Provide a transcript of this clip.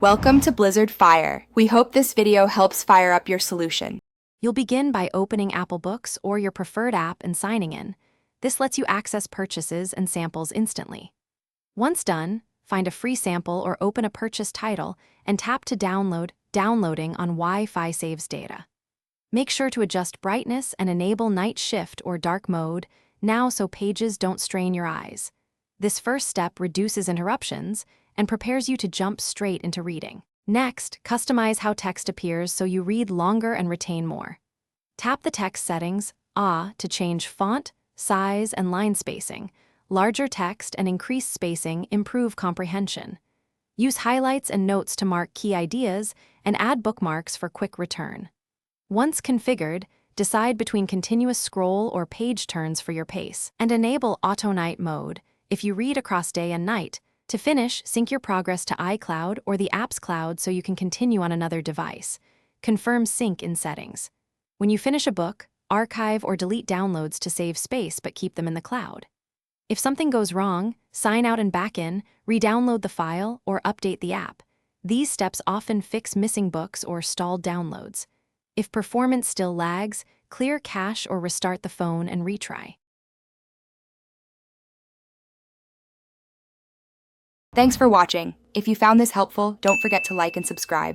Welcome to Blizzard Fire. We hope this video helps fire up your solution. You'll begin by opening Apple Books or your preferred app and signing in. This lets you access purchases and samples instantly. Once done, find a free sample or open a purchase title and tap to download. Downloading on Wi-Fi saves data. Make sure to adjust brightness and enable night shift or dark mode now so pages don't strain your eyes. This first step reduces interruptions and prepares you to jump straight into reading. Next, customize how text appears so you read longer and retain more. Tap the text settings, to change font, size, and line spacing. Larger text and increased spacing improve comprehension. Use highlights and notes to mark key ideas and add bookmarks for quick return. Once configured, decide between continuous scroll or page turns for your pace, and enable Auto Night mode if you read across day and night. To finish, sync your progress to iCloud or the app's cloud so you can continue on another device. Confirm sync in settings. When you finish a book, archive or delete downloads to save space but keep them in the cloud. If something goes wrong, sign out and back in, re-download the file, or update the app. These steps often fix missing books or stalled downloads. If performance still lags, clear cache or restart the phone and retry. Thanks for watching. If you found this helpful, don't forget to like and subscribe.